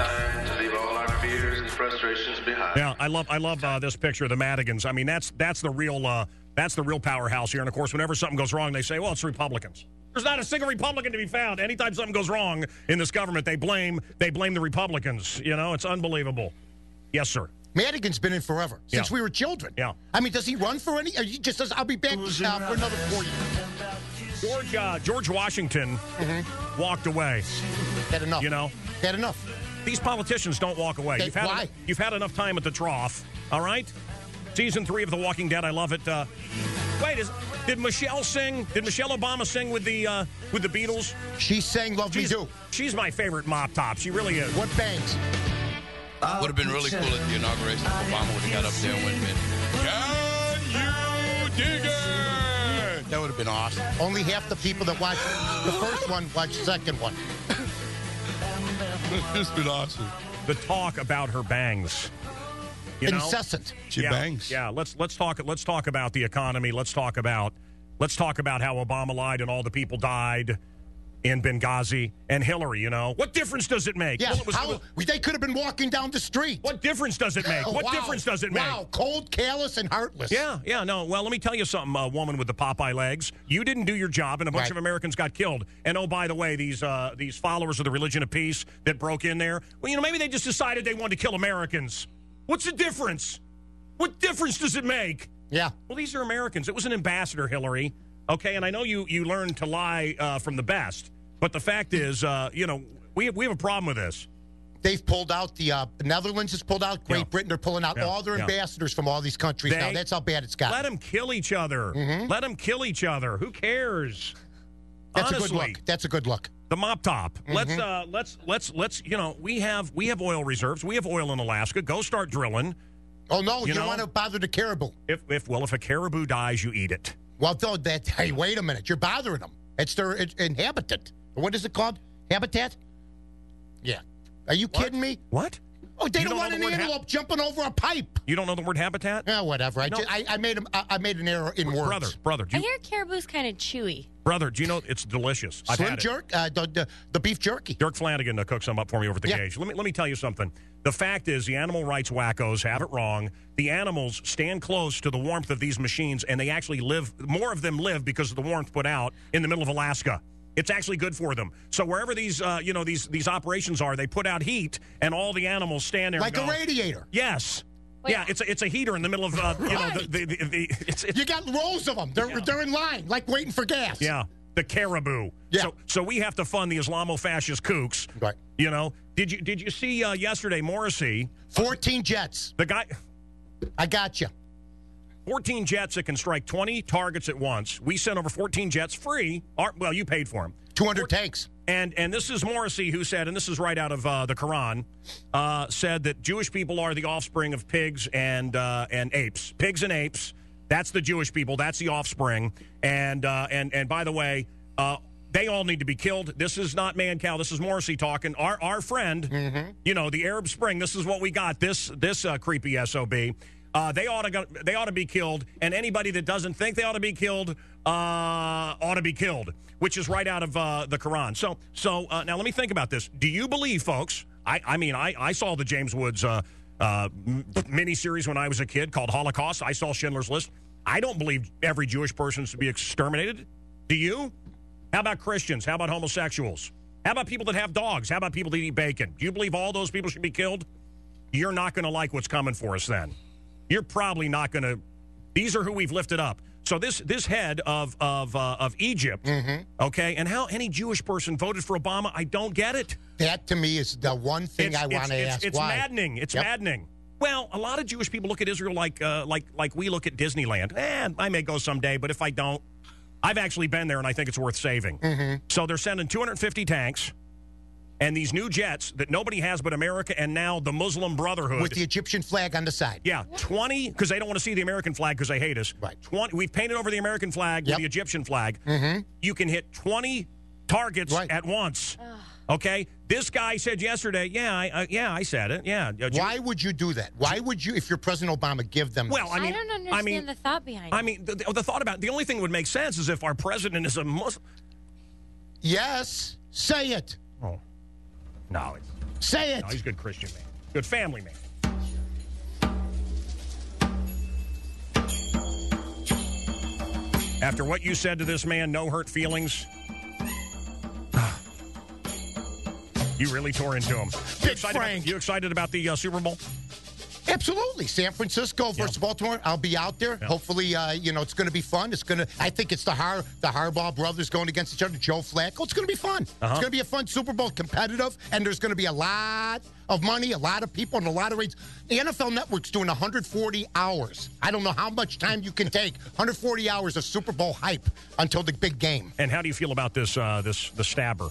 time to leave all our fears and frustrations behind. Yeah, I love this picture of the Madigans. I mean, that's the real powerhouse here. And of course, whenever something goes wrong, they say, "Well, it's Republicans." There's not a single Republican to be found. Anytime something goes wrong in this government, they blame the Republicans. You know, it's unbelievable. Yes, sir. Madigan's been in forever, since we were children. Yeah. I mean, does he run for any? Or he just says, "I'll be back for another 4 years." George Washington walked away. Had enough. You know? Had enough. These politicians don't walk away. Why? You've had enough time at the trough, all right? Season 3 of The Walking Dead, I love it. Did Michelle sing? Did Michelle Obama sing with the Beatles? She sang "Love Me Do." She's my favorite mop top. She really is. What bangs? Would have been really cool at the inauguration if Obama would have got up there and went, "Can you dig it?" That would have been awesome. Only half the people that watched the first one watched the second one. It's been awesome. The talk about her bangs. Incessant. She bangs. Yeah, let's talk about the economy. Let's talk about how Obama lied and all the people died in Benghazi, and Hillary. What difference does it make? Yeah, Well, they could have been walking down the street. What difference does it make? What difference does it make? Wow, cold, careless, and heartless. Yeah, no. Well, let me tell you something, woman with the Popeye legs. You didn't do your job, and a bunch of Americans got killed. And oh, by the way, these followers of the religion of peace that broke in there, well, maybe they just decided they wanted to kill Americans. What's the difference? What difference does it make? Yeah. Well, these are Americans. It was an ambassador, Hillary. Okay, and I know you learned to lie from the best, but the fact is, we have a problem with this. They've pulled out the Netherlands has pulled out. Great Britain are pulling out all their ambassadors from all these countries now. That's how bad it's got. Let them kill each other. Let them kill each other. Who cares? That's Honestly, a good look. That's a good look. The mop top. Let's. We have oil reserves. We have oil in Alaska. Go start drilling. Oh no, you don't want to bother the caribou. If a caribou dies, you eat it. Well, hey, wait a minute. You're bothering them. It's their inhabitant. What is it called? Habitat? Yeah. Are you kidding me? What? Oh, they don't want an antelope jumping over a pipe. You don't know the word habitat? Yeah, whatever. I made an error in words. Brother. I hear caribou's kind of chewy. Brother, do you know it's delicious? I've Slim had jerk, the beef jerky. Dirk Flanagan cooked some up for me over at the Gauge. Let me tell you something. The fact is, the animal rights wackos have it wrong. The animals stand close to the warmth of these machines, and they actually live. More of them live because of the warmth put out in the middle of Alaska. It's actually good for them. So wherever these operations are, they put out heat, and all the animals stand there like and go, a radiator. Yes. Wait. Yeah, it's a heater in the middle of You got rows of them. They're in line, like waiting for gas. Yeah, the caribou. Yeah. So we have to fund the Islamo-fascist kooks. Right. Did you see yesterday Morrissey? 14 jets. The guy. I got you. 14 jets that can strike 20 targets at once. We sent over 14 jets free. Well, you paid for them. 200 tanks. And this is Morrissey who said, and this is right out of the Quran, said that Jewish people are the offspring of pigs and apes. Pigs and apes. That's the Jewish people. That's the offspring. And by the way, they all need to be killed. This is not Mancow. This is Morrissey talking. Our friend, the Arab Spring. This is what we got. This creepy SOB. They ought to be killed, and anybody that doesn't think they ought to be killed ought to be killed, which is right out of the Quran. So now let me think about this. Do you believe, folks? I saw the James Woods miniseries when I was a kid called Holocaust. I saw Schindler's List. I don't believe every Jewish person is to be exterminated. Do you? How about Christians? How about homosexuals? How about people that have dogs? How about people that eat bacon? Do you believe all those people should be killed? You're not going to like what's coming for us then. You're probably not going to. These are who we've lifted up. So this head of Egypt, okay, and how any Jewish person voted for Obama, I don't get it. That to me is the one thing I want to ask. It's why? maddening. It's maddening. Well, a lot of Jewish people look at Israel like we look at Disneyland. I may go someday, but if I don't, I've actually been there, and I think it's worth saving. So they're sending 250 tanks. And these new jets that nobody has but America and now the Muslim Brotherhood. With the Egyptian flag on the side. Yeah, 20, because they don't want to see the American flag because they hate us. Right. 20, we've painted over the American flag with the Egyptian flag. You can hit 20 targets at once. Okay? This guy said yesterday, I said it. Yeah. Why would you do that? Why would you, if you're President Obama, give them Well, this? I don't understand the thought behind it. I mean, the thought about it, the only thing that would make sense is if our president is a Muslim. Yes. Say it. Oh. No, Say it. No, he's a good Christian man. Good family man. After what you said to this man, no hurt feelings. You really tore into him. You excited about the Super Bowl? Absolutely. San Francisco versus Baltimore. I'll be out there. Hopefully, it's going to be fun. I think it's the Harbaugh brothers going against each other, Joe Flacco. It's going to be fun. It's going to be a fun Super Bowl, competitive, and there's going to be a lot of money, a lot of people, and a lot of rates. The NFL Network's doing 140 hours. I don't know how much time you can take. 140 hours of Super Bowl hype until the big game. And how do you feel about the stabber?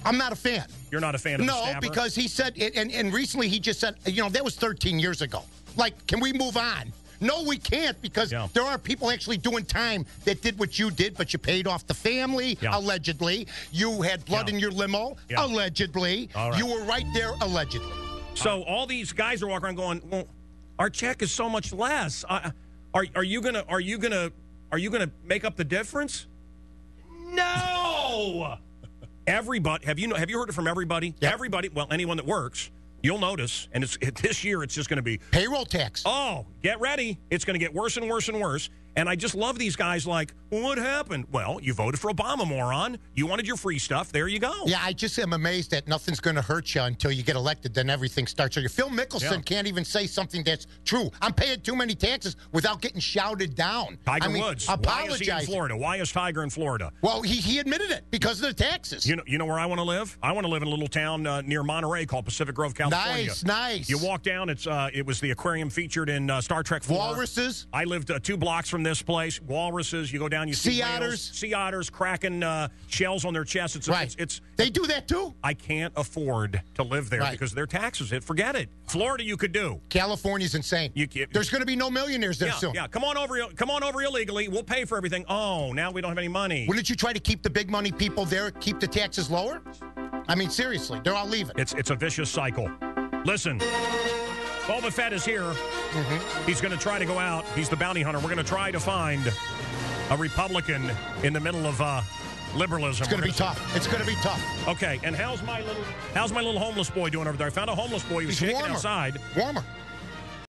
I'm not a fan. You're not a fan of the stabber? No, because he said, and recently he just said, that was 13 years ago. Like, can we move on? No, we can't, because there are people actually doing time that did what you did, but you paid off the family, allegedly. You had blood in your limo, allegedly. Right. You were right there, allegedly. So all these guys are walking around going, well, our check is so much less. Are you gonna make up the difference? No. Everybody, have you heard it from everybody? Yep. Everybody, well, anyone that works, you'll notice, and this year it's just going to be payroll tax. Oh, get ready. It's going to get worse and worse and worse. And I just love these guys like, well, what happened? Well, you voted for Obama, moron. You wanted your free stuff. There you go. Yeah, I just am amazed that nothing's going to hurt you until you get elected. Then everything starts. Phil Mickelson can't even say something that's true. I'm paying too many taxes without getting shouted down. Tiger Woods. Apologize. Why is he in Florida? Why is Tiger in Florida? Well, he admitted it because of the taxes. You know where I want to live? I want to live in a little town near Monterey called Pacific Grove, California. Nice. You walk down. It was the aquarium featured in Star Trek 4. Walruses. I lived 2 blocks from this place. Walruses. You go down, you see sea otters cracking shells on their chests. It's they do that too. I can't afford to live there because of their taxes. Forget it. Florida, you could do. California's insane. There's going to be no millionaires there soon. Yeah, come on over illegally. We'll pay for everything. Oh, now we don't have any money. Wouldn't you try to keep the big money people there? Keep the taxes lower? I mean, seriously, they're all leaving. It's a vicious cycle. Listen. Boba Fett is here. Mm-hmm. He's going to try to go out. He's the bounty hunter. We're going to try to find a Republican in the middle of liberalism. It's going to be tough. It's going to be tough. Okay, and how's my little homeless boy doing over there? I found a homeless boy. He was shaking outside. Warmer.